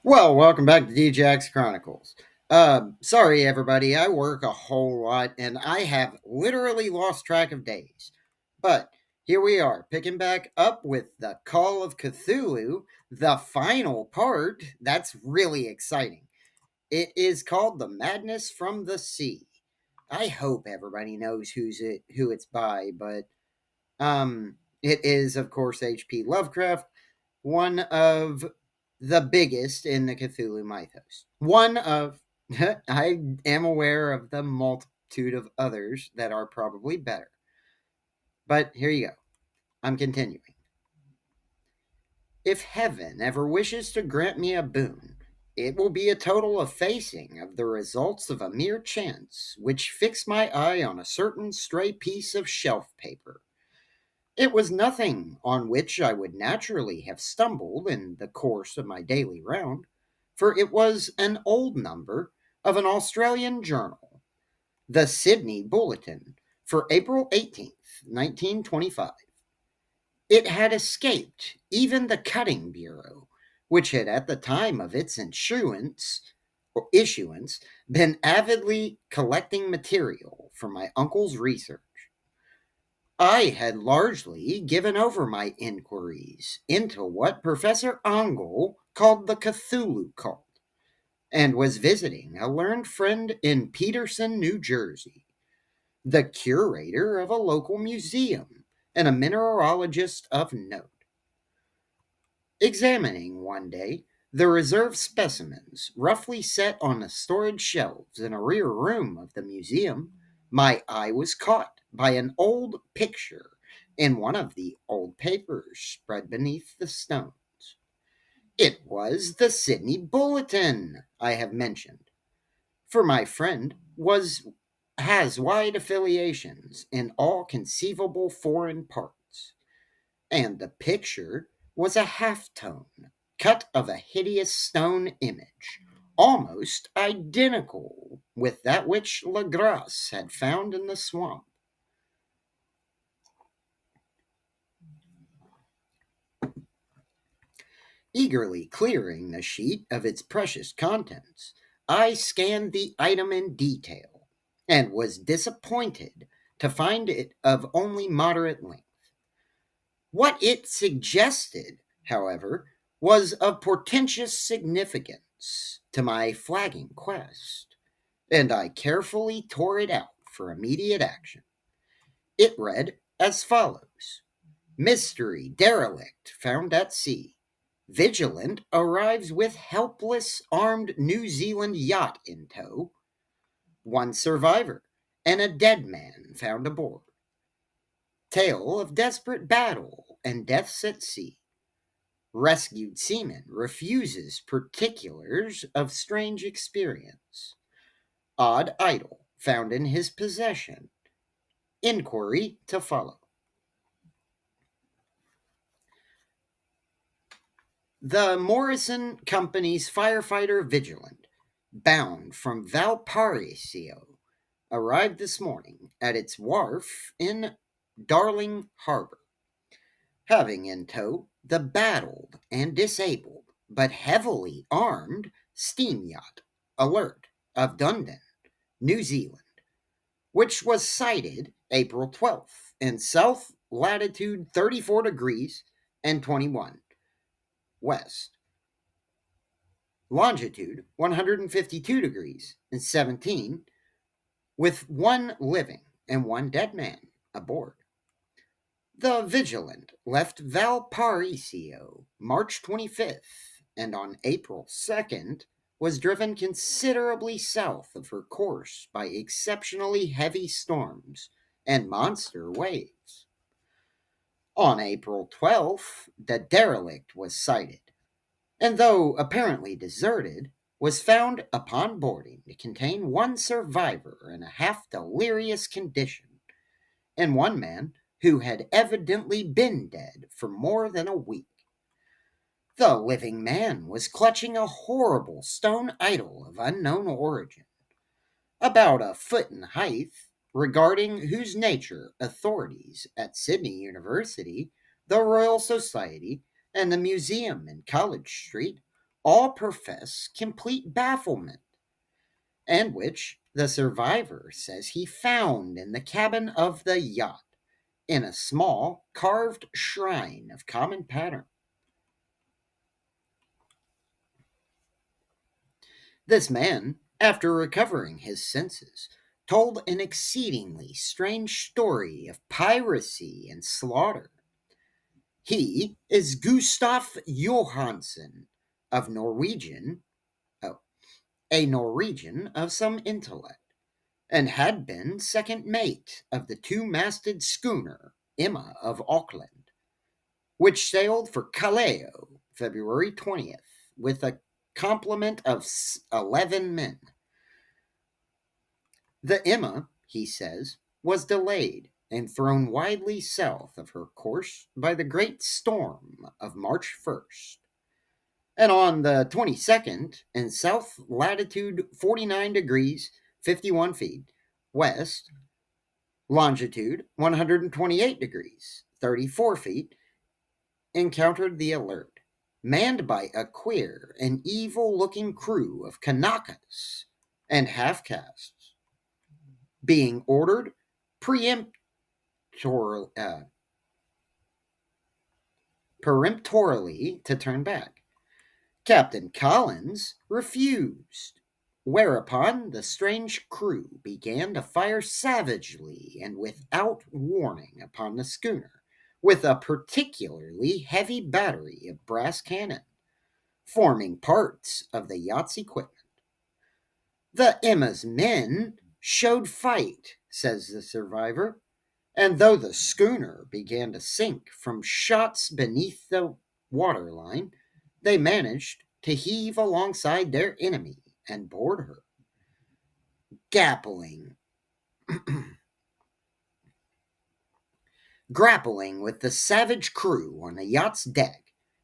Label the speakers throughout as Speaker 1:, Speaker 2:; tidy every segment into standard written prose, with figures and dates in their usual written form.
Speaker 1: Well, welcome back to DJX Chronicles. Sorry, everybody. I work a whole lot and I have literally lost track of days. But here we are, picking back up with the Call of Cthulhu, the final part. That's really exciting. It is called The Madness from the Sea. I hope everybody knows who it's by, but it is, of course, H.P. Lovecraft, one of the biggest in the Cthulhu mythos. One of, I am aware of the multitude of others that are probably better. But here you go. I'm continuing. If heaven ever wishes to grant me a boon, it will be a total effacing of the results of a mere chance, which fixed my eye on a certain stray piece of shelf paper. It was nothing on which I would naturally have stumbled in the course of my daily round, for it was an old number of an Australian journal, the Sydney Bulletin, for April 18th, 1925. It had escaped even the Cutting Bureau, which had at the time of its issuance been avidly collecting material for my uncle's research. I had largely given over my inquiries into what Professor Angel called the Cthulhu cult, and was visiting a learned friend in Peterson, New Jersey, the curator of a local museum and a mineralogist of note. Examining one day the reserved specimens roughly set on the storage shelves in a rear room of the museum, my eye was caught by an old picture in one of the old papers spread beneath the stones. It was the Sydney Bulletin I have mentioned, for my friend was has wide affiliations in all conceivable foreign parts, and the picture was a half tone cut of a hideous stone image, almost identical with that which Legras had found in the swamp. Eagerly clearing the sheet of its precious contents, I scanned the item in detail and was disappointed to find it of only moderate length. What it suggested, however, was of portentous significance to my flagging quest, and I carefully tore it out for immediate action. It read as follows: Mystery derelict found at sea. Vigilant arrives with helpless armed New Zealand yacht in tow. One survivor and a dead man found aboard. Tale of desperate battle and deaths at sea. Rescued seaman refuses particulars of strange experience. Odd idol found in his possession. Inquiry to follow. The Morrison Company's firefighter Vigilant, bound from Valparaiso, arrived this morning at its wharf in Darling Harbor, having in tow the battled and disabled but heavily armed steam yacht Alert of Dunedin, New Zealand, which was sighted April 12th in south latitude 34 degrees and 21 west, longitude 152 degrees and 17, with one living and one dead man aboard. The Vigilant left Valparaiso March 25th, and on April 2nd was driven considerably south of her course by exceptionally heavy storms and monster waves. On April 12th, the derelict was sighted, and though apparently deserted, was found upon boarding to contain one survivor in a half delirious condition, and one man who had evidently been dead for more than a week. The living man was clutching a horrible stone idol of unknown origin, about a foot in height, regarding whose nature authorities at Sydney University, the Royal Society, and the museum in College Street all profess complete bafflement, and which the survivor says he found in the cabin of the yacht in a small carved shrine of common pattern. This man, after recovering his senses, told an exceedingly strange story of piracy and slaughter. He is Gustaf Johansen of Norwegian, oh, a Norwegian of some intellect, and had been second mate of the two-masted schooner Emma of Auckland, which sailed for Callao February 20th with a complement of 11 men. The Emma, he says, was delayed and thrown widely south of her course by the great storm of March 1st. And on the 22nd, in south latitude 49 degrees 51 feet west, longitude 128 degrees 34 feet, encountered the Alert, manned by a queer and evil looking crew of Kanakas and half castes, being ordered uh, peremptorily to turn back. Captain Collins refused, whereupon the strange crew began to fire savagely and without warning upon the schooner with a particularly heavy battery of brass cannon, forming parts of the yacht's equipment. The Emma's men showed fight, says the survivor, and though the schooner began to sink from shots beneath the waterline, they managed to heave alongside their enemy and board her. Grappling, grappling with the savage crew on the yacht's deck,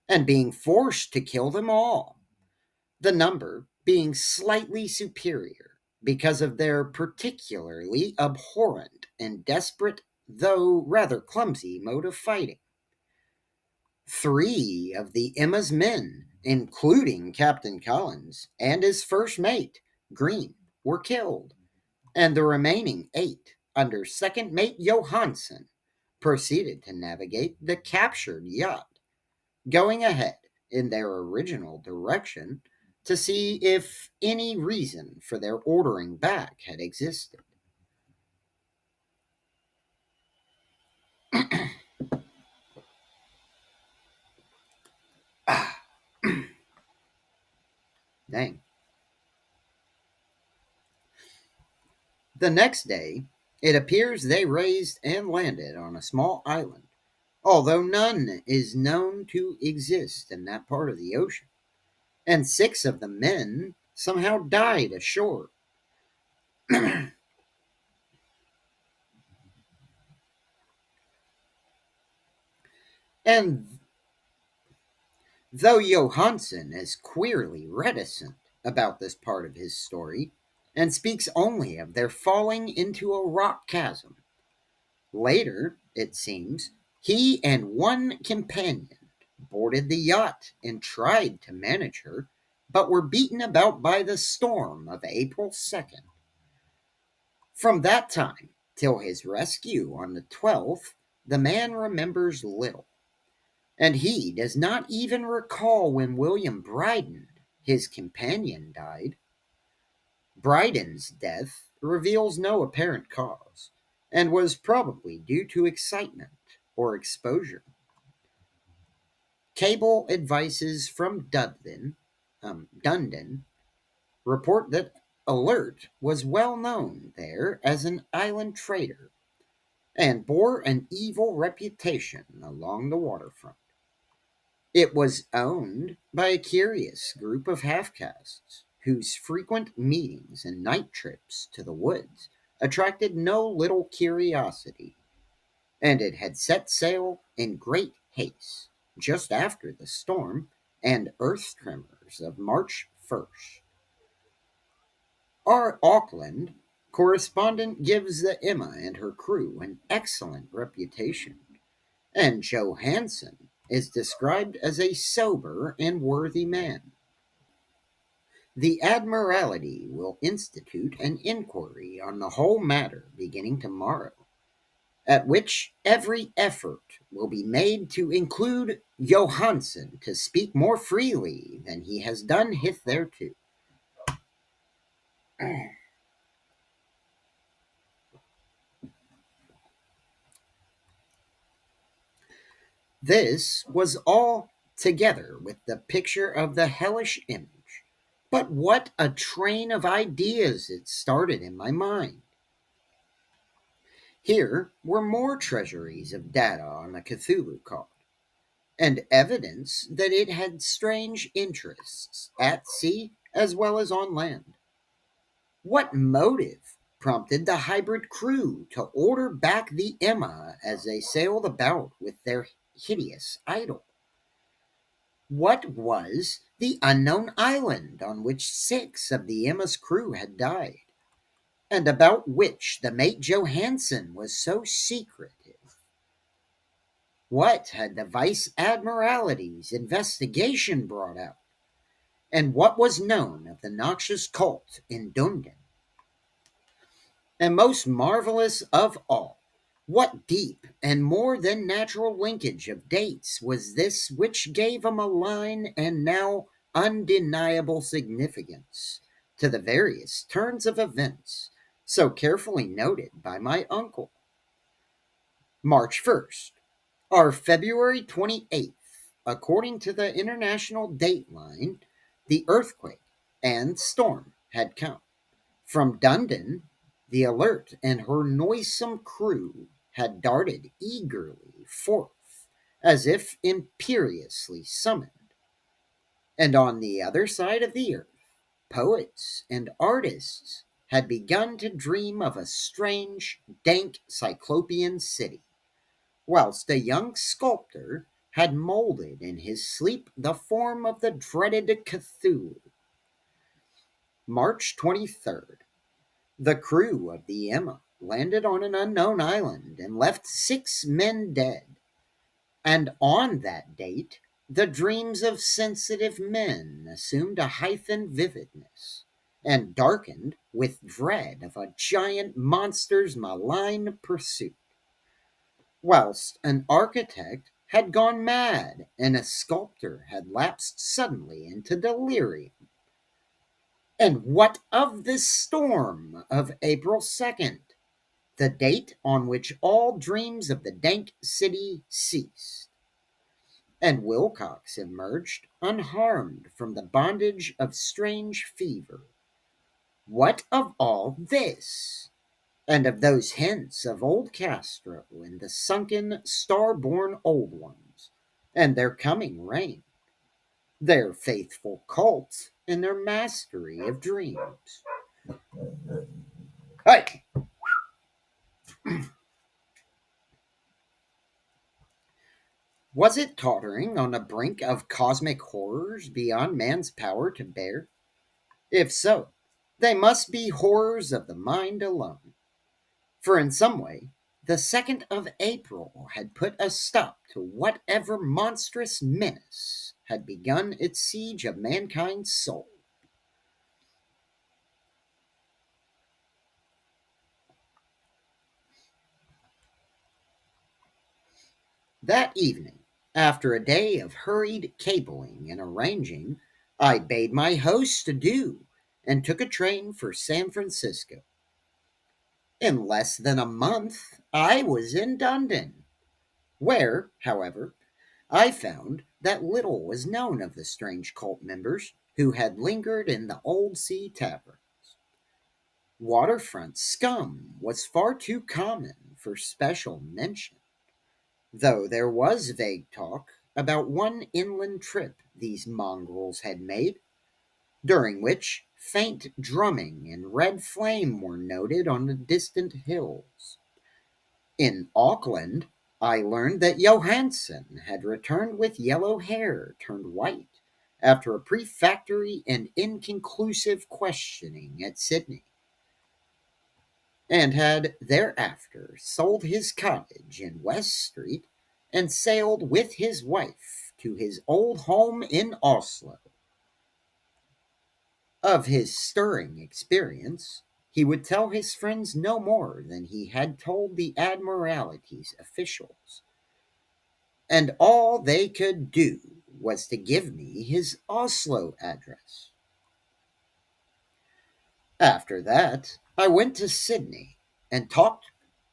Speaker 1: and being forced to kill them all, the number being slightly superior because of their particularly abhorrent and desperate, though rather clumsy, mode of fighting. 3 of the Emma's men, including Captain Collins and his first mate, Green, were killed, and the remaining 8, under second mate Johansen, proceeded to navigate the captured yacht, going ahead in their original direction to see if any reason for their ordering back had existed. Dang. The next day, it appears they raised and landed on a small island, although none is known to exist in that part of the ocean, and 6 of the men somehow died ashore. And though Johansen is queerly reticent about this part of his story, and speaks only of their falling into a rock chasm, later, it seems, he and one companion boarded the yacht and tried to manage her, but were beaten about by the storm of April 2nd. From that time till his rescue on the 12th, the man remembers little, and he does not even recall when William Bryden, his companion, died. Bryden's death reveals no apparent cause, and was probably due to excitement or exposure. Cable advices from Dundon report that Alert was well known there as an island trader and bore an evil reputation along the waterfront. It was owned by a curious group of half castes whose frequent meetings and night trips to the woods attracted no little curiosity, and it had set sail in great haste just after the storm and earth tremors of March 1st. Our Auckland correspondent gives the Emma and her crew an excellent reputation, and Johansen is described as a sober and worthy man. The Admiralty will institute an inquiry on the whole matter beginning tomorrow, at which every effort will be made to include Johansen to speak more freely than he has done hitherto. This was all together with the picture of the hellish image. But what a train of ideas it started in my mind. Here were more treasuries of data on the Cthulhu cult, and evidence that it had strange interests at sea as well as on land. What motive prompted the hybrid crew to order back the Emma as they sailed about with their hideous idol? What was the unknown island on which 6 of the Emma's crew had died, and about which the mate Johansen was so secretive? What had the Vice Admiralty's investigation brought out? And what was known of the noxious cult in Dunedin? And most marvelous of all, what deep and more than natural linkage of dates was this which gave a malign and now undeniable significance to the various turns of events so carefully noted by my uncle? March 1st, or February 28th, according to the international dateline, the earthquake and storm had come. From Dunedin, the Alert and her noisome crew had darted eagerly forth, as if imperiously summoned. And on the other side of the earth, poets and artists had begun to dream of a strange, dank cyclopean city, whilst a young sculptor had molded in his sleep the form of the dreaded Cthulhu. March 23rd. The crew of the Emma landed on an unknown island and left 6 men dead. And on that date, the dreams of sensitive men assumed a heightened vividness and darkened with dread of a giant monster's malign pursuit, whilst an architect had gone mad and a sculptor had lapsed suddenly into delirium. And what of this storm of April 2nd, the date on which all dreams of the dank city ceased, and Wilcox emerged unharmed from the bondage of strange fever? What of all this, and of those hints of old Castro and the sunken, star-born old ones, and their coming reign, their faithful cult, and their mastery of dreams? Hey, was it tottering on the brink of cosmic horrors beyond man's power to bear? If so, they must be horrors of the mind alone. For in some way, the 2nd of April had put a stop to whatever monstrous menace had begun its siege of mankind's soul. That evening, after a day of hurried cabling and arranging, I bade my host adieu and took a train for San Francisco. In less than a month, I was in Dunedin, where, however, I found that little was known of the strange cult members who had lingered in the old sea taverns. Waterfront scum was far too common for special mention, though there was vague talk about one inland trip these mongrels had made, during which faint drumming and red flame were noted on the distant hills. In Auckland, I learned that Johansen had returned with yellow hair turned white after a prefatory and inconclusive questioning at Sydney, and had thereafter sold his cottage in West Street and sailed with his wife to his old home in Oslo. Of his stirring experience, he would tell his friends no more than he had told the Admiralty's officials, and all they could do was to give me his Oslo address. After that, I went to Sydney and talked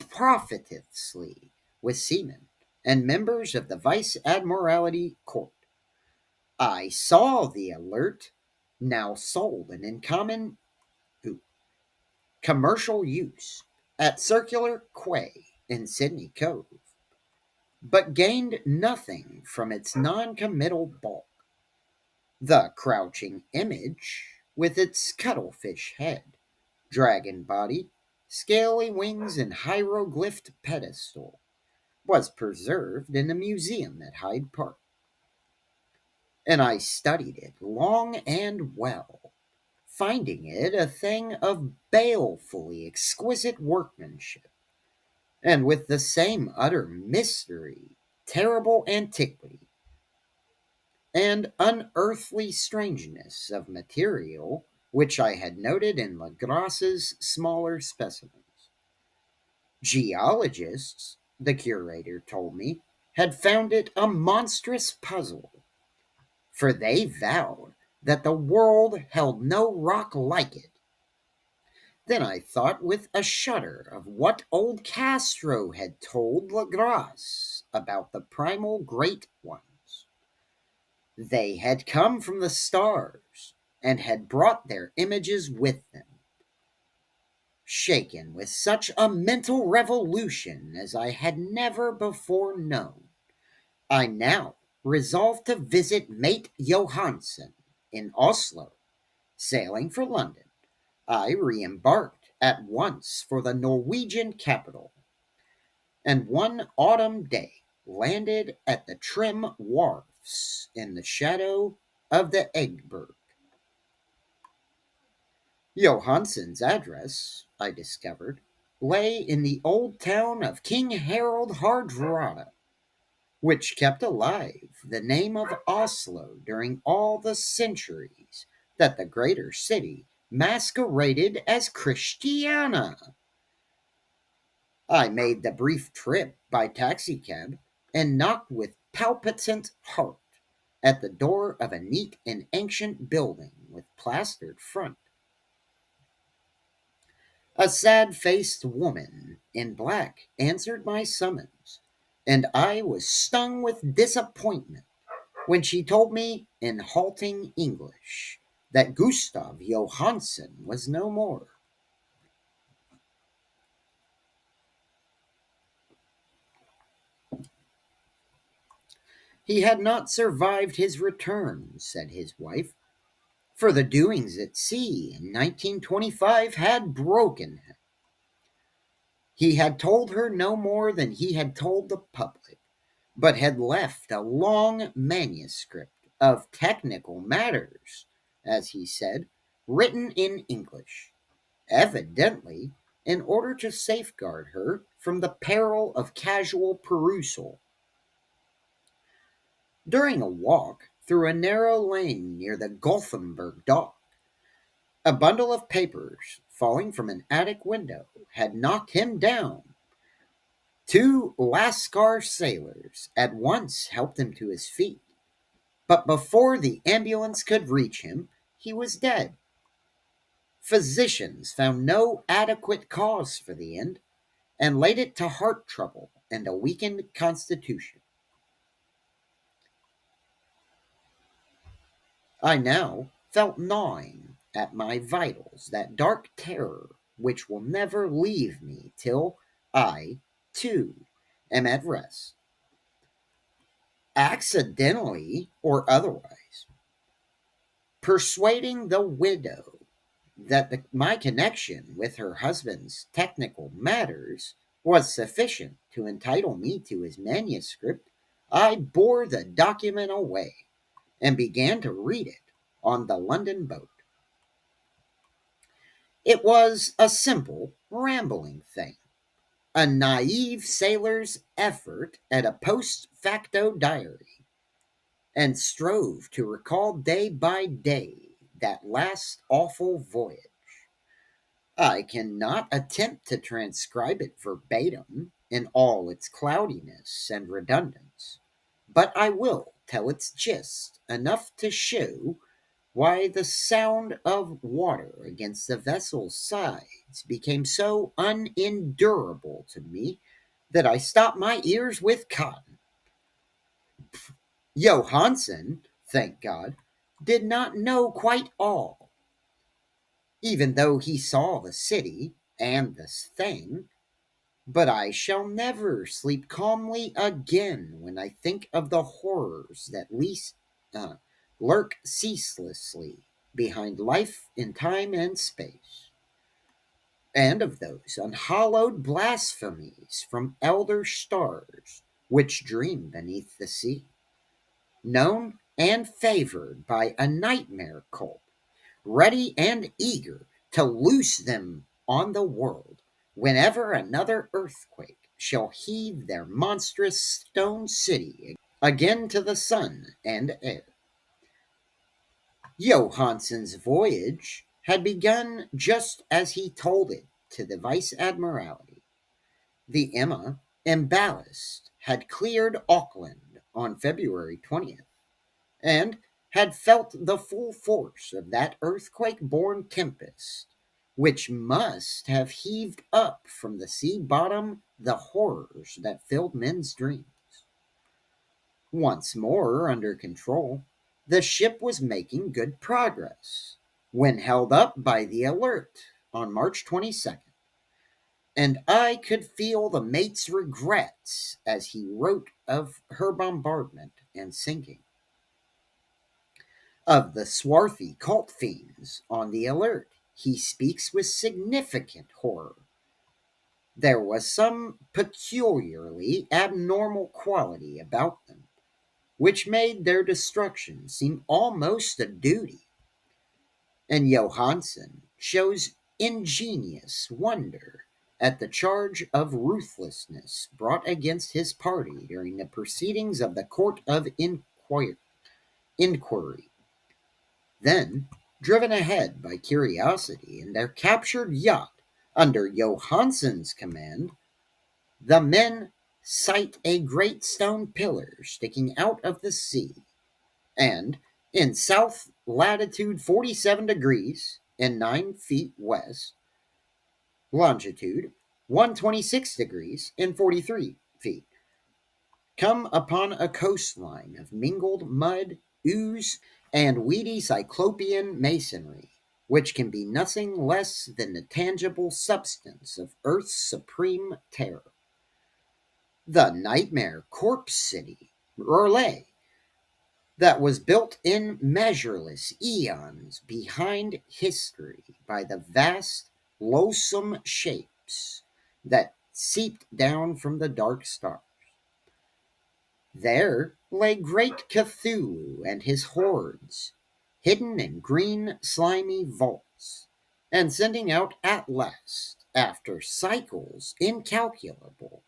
Speaker 1: profitously with seamen and members of the Vice Admiralty Court. I saw the Alert, now sold and in commercial use at Circular Quay in Sydney Cove, but gained nothing from its non-committal bulk. The crouching image, with its cuttlefish head, dragon body, scaly wings, and hieroglyphed pedestal, was preserved in a museum at Hyde Park, and I studied it long and well, finding it a thing of balefully exquisite workmanship, and with the same utter mystery, terrible antiquity, and unearthly strangeness of material which I had noted in Lagrasse's smaller specimens. Geologists, the curator told me, had found it a monstrous puzzle, for they vowed that the world held no rock like it. Then I thought with a shudder of what old Castro had told Lagrasse about the primal great ones. They had come from the stars and had brought their images with them. Shaken with such a mental revolution as I had never before known, I now resolved to visit Mate Johansen in Oslo. Sailing for London, I re-embarked at once for the Norwegian capital, and one autumn day landed at the trim wharfs in the shadow of the Eggberg. Johansen's address, I discovered, lay in the old town of King Harald Hardrada, which kept alive the name of Oslo during all the centuries that the greater city masqueraded as Christiana. I made the brief trip by taxicab and knocked with palpitant heart at the door of a neat and ancient building with plastered front. A sad faced woman in black answered my summons, and I was stung with disappointment when she told me in halting English that Gustav Johansen was no more. He had not survived his return, said his wife, for the doings at sea in 1925 had broken him. He had told her no more than he had told the public, but had left a long manuscript of technical matters, as he said, written in English, evidently in order to safeguard her from the peril of casual perusal. During a walk through a narrow lane near the Gothenburg dock, a bundle of papers falling from an attic window had knocked him down. Two Lascar sailors at once helped him to his feet, but before the ambulance could reach him, he was dead. Physicians found no adequate cause for the end and laid it to heart trouble and a weakened constitution. I now felt gnawing at my vitals that dark terror which will never leave me till I, too, am at rest, accidentally or otherwise, persuading the widow that my connection with her husband's technical matters was sufficient to entitle me to his manuscript. I bore the document away and began to read it on the London boat. It was a simple, rambling thing, a naive sailor's effort at a post facto diary, and strove to recall day by day that last awful voyage. I cannot attempt to transcribe it verbatim in all its cloudiness and redundance, but I will tell its gist enough to show why the sound of water against the vessel's sides became so unendurable to me that I stopped my ears with cotton. Johansen, thank God, did not know quite all, even though he saw the city and this thing. But I shall never sleep calmly again when I think of the horrors that uh, lurk ceaselessly behind life in time and space, and of those unhallowed blasphemies from elder stars which dream beneath the sea, known and favored by a nightmare cult, ready and eager to loose them on the world whenever another earthquake shall heave their monstrous stone city again to the sun and air. Johansen's voyage had begun just as he told it to the Vice Admiralty. The Emma and ballast had cleared Auckland on February 20th, and had felt the full force of that earthquake born tempest, which must have heaved up from the sea bottom the horrors that filled men's dreams. Once more under control, the ship was making good progress when held up by the Alert on March 22nd, and I could feel the mate's regrets as he wrote of her bombardment and sinking. Of the swarthy cult fiends on the Alert, he speaks with significant horror. There was some peculiarly abnormal quality about them, which made their destruction seem almost a duty, and Johansen shows ingenious wonder at the charge of ruthlessness brought against his party during the proceedings of the Court of Inquiry. Then, driven ahead by curiosity in their captured yacht under Johansen's command, the men sight a great stone pillar sticking out of the sea, and in south latitude 47 degrees and 9 feet west, longitude 126 degrees and 43 feet, come upon a coastline of mingled mud, ooze, and weedy cyclopean masonry, which can be nothing less than the tangible substance of Earth's supreme terror. The nightmare corpse city, R'lyeh, that was built in measureless eons behind history by the vast, loathsome shapes that seeped down from the dark stars. There lay great Cthulhu and his hordes, hidden in green, slimy vaults, and sending out at last, after cycles incalculable,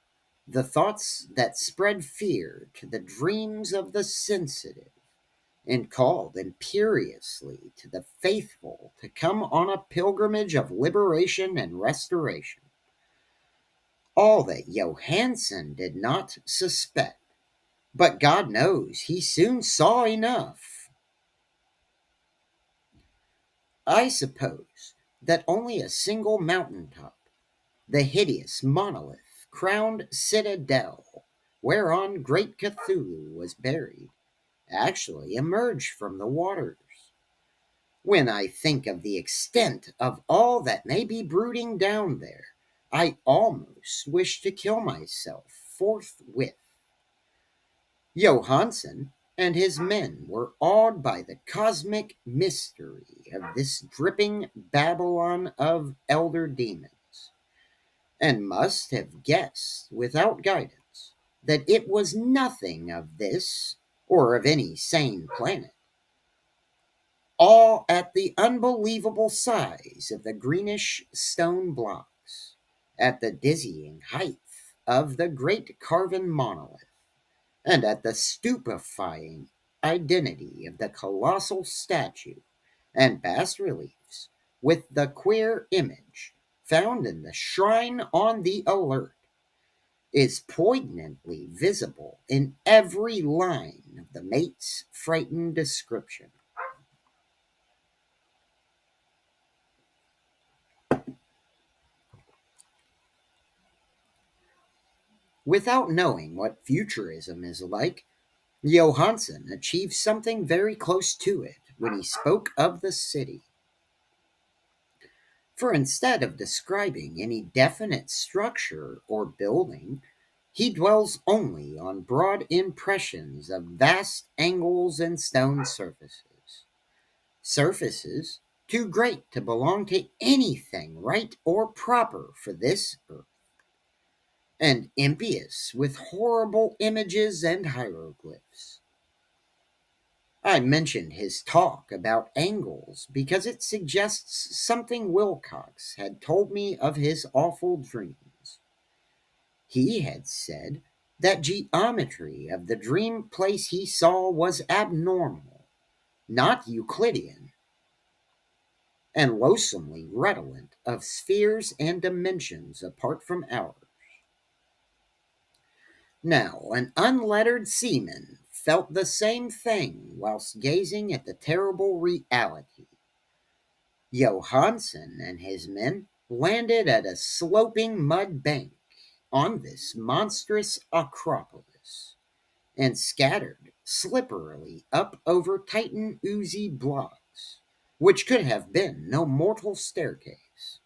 Speaker 1: the thoughts that spread fear to the dreams of the sensitive, and called imperiously to the faithful to come on a pilgrimage of liberation and restoration. All that Johansen did not suspect, but God knows he soon saw enough. I suppose that only a single mountaintop, the hideous monolith crowned citadel whereon great Cthulhu was buried, actually emerged from the waters. When I think of the extent of all that may be brooding down there, I almost wish to kill myself forthwith. Johansen and his men were awed by the cosmic mystery of this dripping Babylon of elder demons, and must have guessed without guidance that it was nothing of this or of any sane planet, all at the unbelievable size of the greenish stone blocks, at the dizzying height of the great carven monolith, and at the stupefying identity of the colossal statue and bas reliefs with the queer image found in the shrine on the alert is poignantly visible in every line of the mate's frightened description. Without knowing what futurism is like, Johansen achieved something very close to it when he spoke of the city. For instead of describing any definite structure or building, he dwells only on broad impressions of vast angles and stone surfaces. Surfaces too great to belong to anything right or proper for this earth, and impious with horrible images and hieroglyphs. I mentioned his talk about angles because it suggests something Wilcox had told me of his awful dreams. He had said that geometry of the dream place he saw was abnormal, not Euclidean, and loathsomely redolent of spheres and dimensions apart from ours. Now, an unlettered seaman felt the same thing whilst gazing at the terrible reality. Johansen and his men landed at a sloping mud bank on this monstrous acropolis and scattered slipperily up over Titan oozy blocks, which could have been no mortal staircase.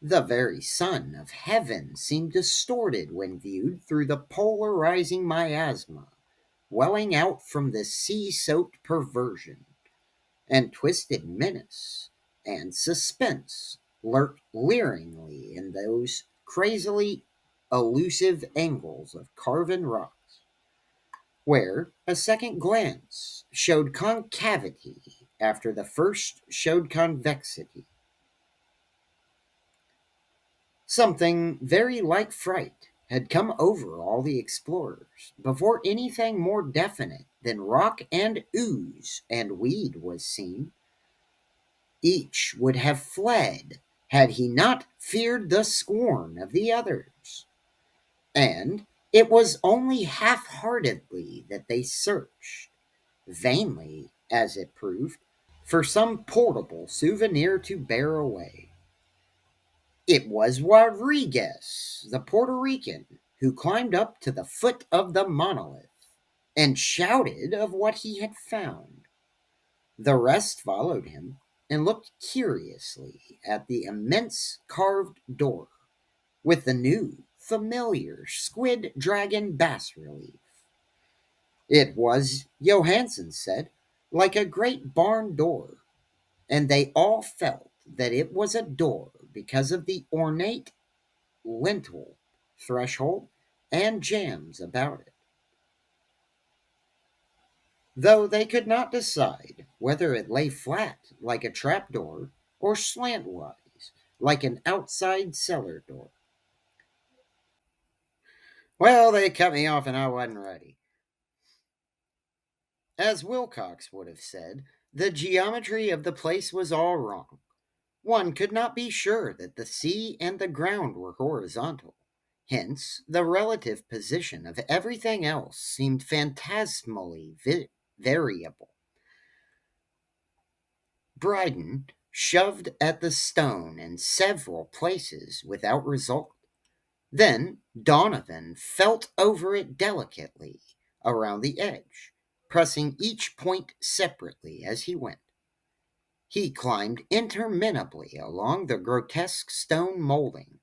Speaker 1: The very sun of heaven seemed distorted when viewed through the polarizing miasma welling out from this sea soaked perversion, and twisted menace and suspense lurked leeringly in those crazily elusive angles of carven rocks, where a second glance showed concavity after the first showed convexity. Something very like fright had come over all the explorers before anything more definite than rock and ooze and weed was seen. Each would have fled had he not feared the scorn of the others. And it was only half heartedly that they searched, vainly as it proved, for some portable souvenir to bear away. It was Rodriguez, the Puerto Rican, who climbed up to the foot of the monolith and shouted of what he had found. The rest followed him and looked curiously at the immense carved door with the new, familiar squid dragon bas relief. It was, Johansen said, like a great barn door, and they all felt that it was a door because of the ornate lintel, threshold, and jambs about it, though they could not decide whether it lay flat like a trapdoor or slantwise like an outside cellar door. Well, they cut me off and I wasn't ready. As Wilcox would have said, the geometry of the place was all wrong. One could not be sure that the sea and the ground were horizontal. Hence, the relative position of everything else seemed phantasmally variable. Bryden shoved at the stone in several places without result. Then Donovan felt over it delicately around the edge, pressing each point separately as he went. He climbed interminably along the grotesque stone molding.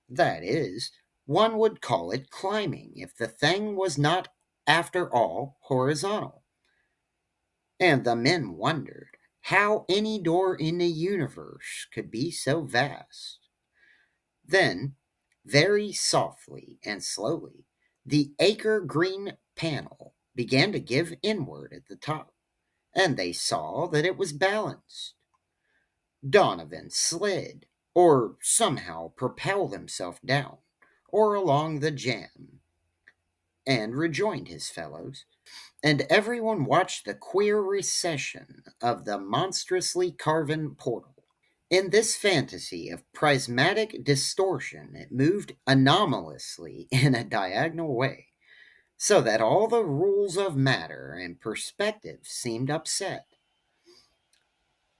Speaker 1: That is, one would call it climbing if the thing was not, after all, horizontal. And the men wondered how any door in the universe could be so vast. Then, very softly and slowly, the acre green panel began to give inward at the top, and they saw that it was balanced. Donovan slid, or somehow propelled himself down, or along the jamb, and rejoined his fellows, and everyone watched the queer recession of the monstrously carven portal. In this fantasy of prismatic distortion, it moved anomalously in a diagonal way, so that all the rules of matter and perspective seemed upset.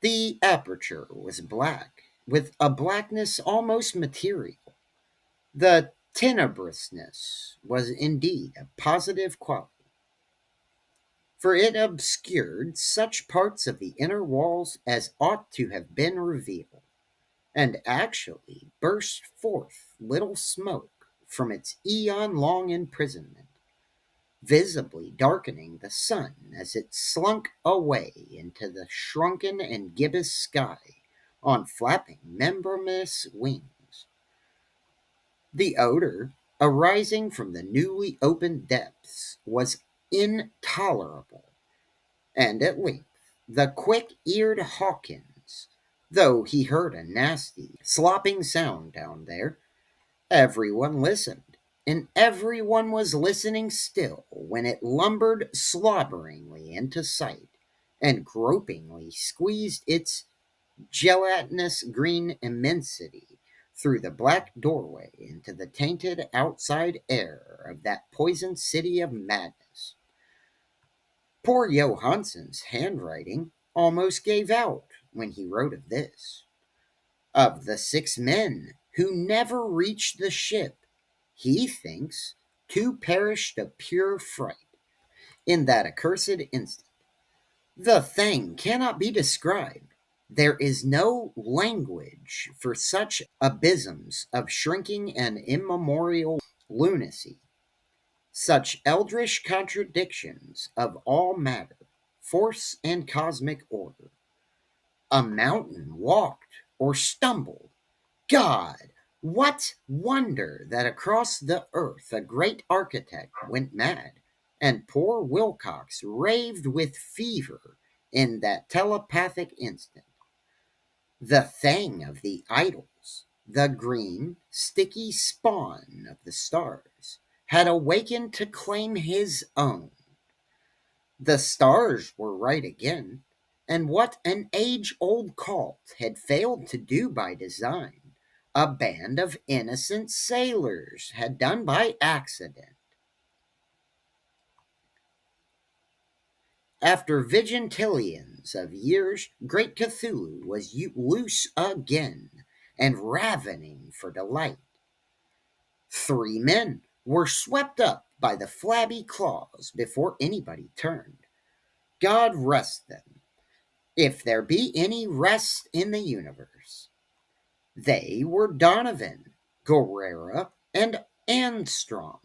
Speaker 1: The aperture was black, with a blackness almost material. The tenebrousness was indeed a positive quality, for it obscured such parts of the inner walls as ought to have been revealed, and actually burst forth little smoke from its eon long imprisonment, visibly darkening the sun as it slunk away into the shrunken and gibbous sky on flapping membranous wings. The odor arising from the newly opened depths was intolerable, and at length the quick-eared Hawkins, though he heard a nasty slopping sound down there, everyone listened, and everyone was listening still when it lumbered slobberingly into sight and gropingly squeezed its gelatinous green immensity through the black doorway into the tainted outside air of that poisoned city of madness. Poor Johansen's handwriting almost gave out when he wrote of this. Of the 6 men who never reached the ship, he thinks 2 perished of pure fright in that accursed instant. The thing cannot be described. There is no language for such abysms of shrinking and immemorial lunacy, such eldritch contradictions of all matter, force, and cosmic order. A mountain walked or stumbled. God, what wonder that across the earth a great architect went mad, and poor Wilcox raved with fever in that telepathic instant. The thing of the idols, the green, sticky spawn of the stars, had awakened to claim his own. The stars were right again, and what an age old cult had failed to do by design, a band of innocent sailors had done by accident. After vigintillions of years, great Cthulhu was loose again and ravening for delight. 3 men were swept up by the flabby claws before anybody turned. God rest them, if there be any rest in the universe. They were Donovan, Guerrera, and Armstrong.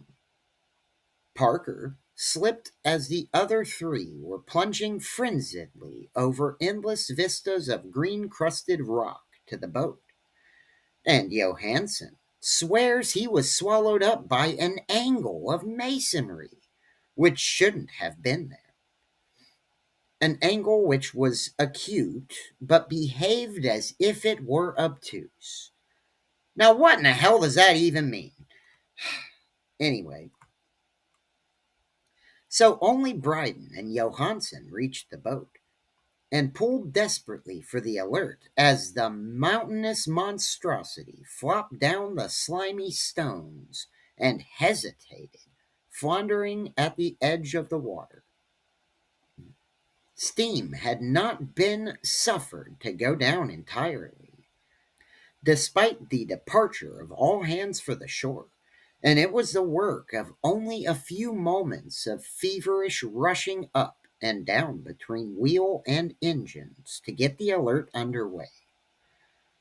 Speaker 1: Parker slipped as the other 3 were plunging frenziedly over endless vistas of green-crusted rock to the boat, and Johansen swears he was swallowed up by an angle of masonry which shouldn't have been there. An angle which was acute, but behaved as if it were obtuse. Now, what in the hell does that even mean? Anyway, so only Bryden and Johansen reached the boat, and pulled desperately for the Alert as the mountainous monstrosity flopped down the slimy stones and hesitated, floundering at the edge of the water. Steam had not been suffered to go down entirely, despite the departure of all hands for the shore, and it was the work of only a few moments of feverish rushing up and down between wheel and engines to get the Alert under way.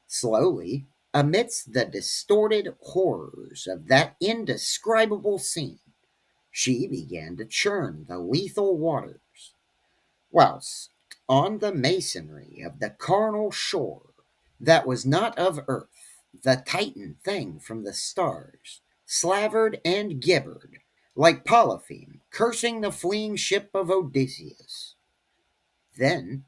Speaker 1: Slowly, amidst the distorted horrors of that indescribable scene, she began to churn the lethal waters, whilst on the masonry of the carnal shore that was not of earth, the Titan thing from the stars slavered and gibbered like Polypheme cursing the fleeing ship of Odysseus. Then,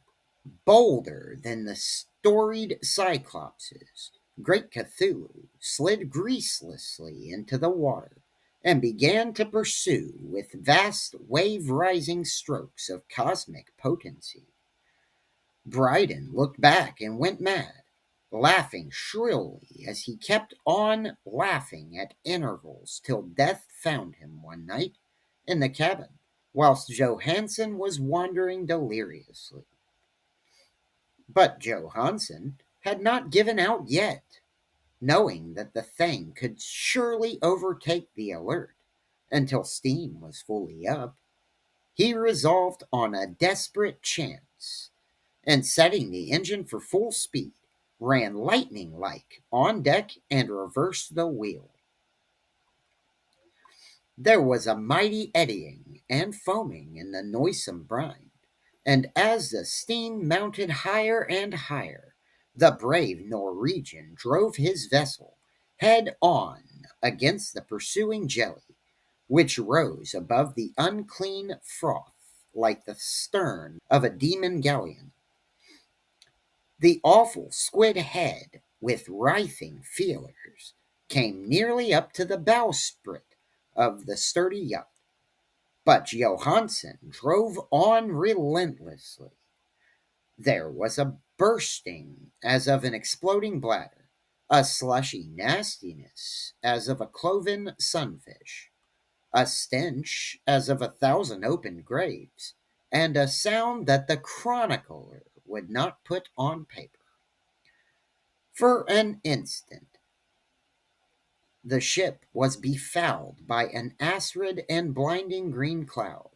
Speaker 1: bolder than the storied Cyclopses, great Cthulhu slid greaselessly into the water and began to pursue with vast wave rising strokes of cosmic potency. Bryden looked back and went mad, laughing shrilly as he kept on laughing at intervals till death found him one night in the cabin, whilst Johansen was wandering deliriously. But Johansen had not given out yet. Knowing that the thing could surely overtake the Alert until steam was fully up, he resolved on a desperate chance, and setting the engine for full speed, ran lightning like on deck and reversed the wheel. There was a mighty eddying and foaming in the noisome brine, and as the steam mounted higher and higher, the brave Norwegian drove his vessel head on against the pursuing jelly, which rose above the unclean froth like the stern of a demon galleon. The awful squid head, with writhing feelers, came nearly up to the bowsprit of the sturdy yacht, but Johansen drove on relentlessly. There was a bursting as of an exploding bladder, a slushy nastiness as of a cloven sunfish, a stench as of 1,000 open graves, and a sound that the chronicler would not put on paper. For an instant, the ship was befouled by an acrid and blinding green cloud,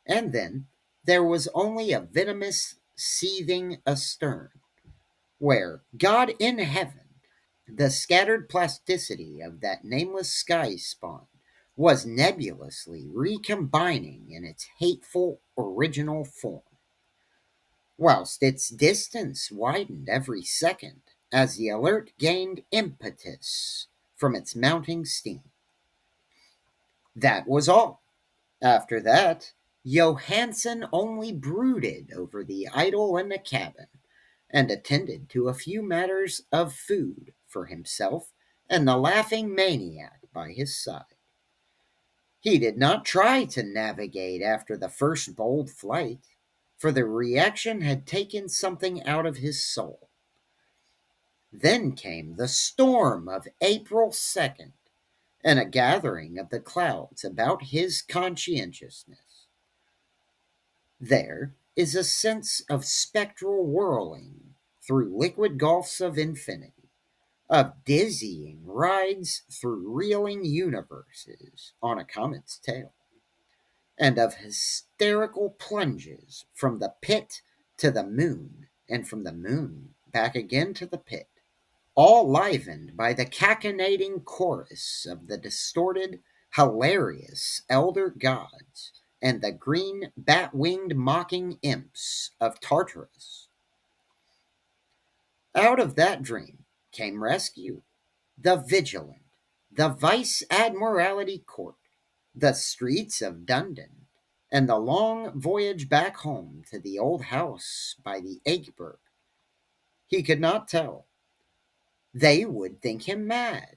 Speaker 1: and then there was only a venomous seething astern, where, God in heaven, the scattered plasticity of that nameless sky spawn was nebulously recombining in its hateful original form, whilst its distance widened every second as the Alert gained impetus from its mounting steam. That was all. After that, Johansen only brooded over the idol in the cabin and attended to a few matters of food for himself and the laughing maniac by his side. He did not try to navigate after the first bold flight, for the reaction had taken something out of his soul. Then came the storm of April 2nd, and a gathering of the clouds about his conscientiousness. There is a sense of spectral whirling through liquid gulfs of infinity, of dizzying rides through reeling universes on a comet's tail, and of hysterical plunges from the pit to the moon, and from the moon back again to the pit, all livened by the cachinnating chorus of the distorted, hilarious elder gods and the green bat-winged mocking imps of Tartarus. Out of that dream came rescue, the vigilant, the vice admiralty court, the streets of Dundon, and the long voyage back home to the old house by the Egeberg. He could not tell. They would think him mad.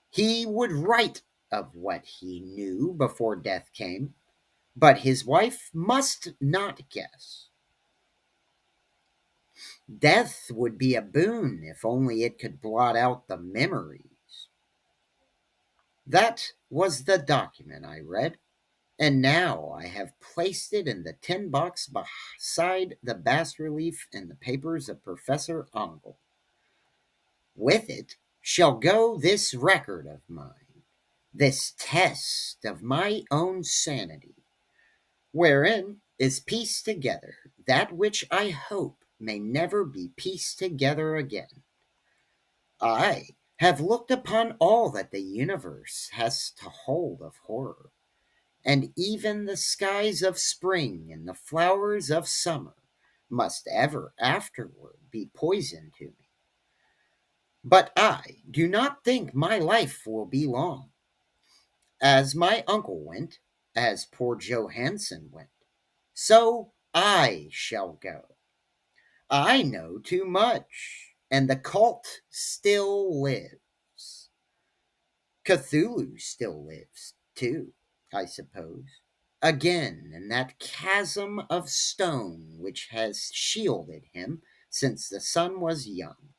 Speaker 1: He would write of what he knew before death came, but his wife must not guess. Death would be a boon if only it could blot out the memories. That was the document I read, and now I have placed it in the tin box beside the bas relief and the papers of Professor Ongle. With it shall go this record of mine, this test of my own sanity, wherein is pieced together that which I hope may never be pieced together again. I have looked upon all that the universe has to hold of horror, and even the skies of spring and the flowers of summer must ever afterward be poison to me. But I do not think my life will be long. As my uncle went, as poor Johansen went, so I shall go. I know too much, and the cult still lives. Cthulhu still lives, too, I suppose. Again, in that chasm of stone which has shielded him since the sun was young.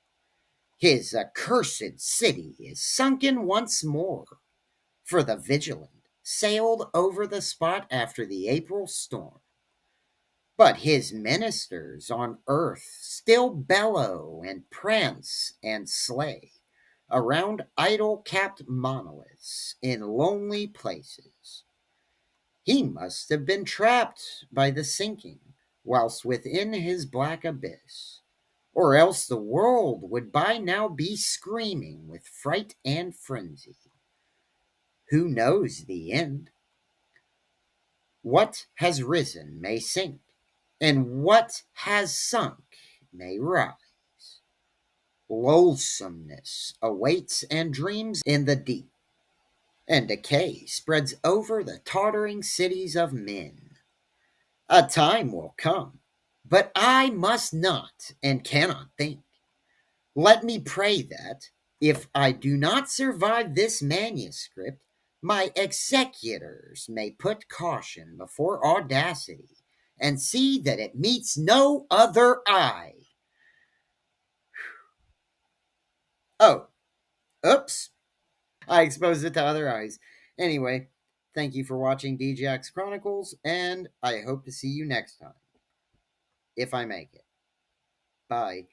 Speaker 1: His accursed city is sunken once more, for the Vigilant sailed over the spot after the April storm. But his ministers on earth still bellow and prance and slay around idol capped monoliths in lonely places. He must have been trapped by the sinking whilst within his black abyss, or else the world would by now be screaming with fright and frenzy. Who knows the end? What has risen may sink, and what has sunk may rise. Loathsomeness awaits and dreams in the deep, and decay spreads over the tottering cities of men. A time will come, but I must not and cannot think. Let me pray that, if I do not survive this manuscript, my executors may put caution before audacity and see that it meets no other eye. Oh, oops. I exposed it to other eyes. Anyway, thank you for watching DJX Chronicles, and I hope to see you next time, if I make it. Bye.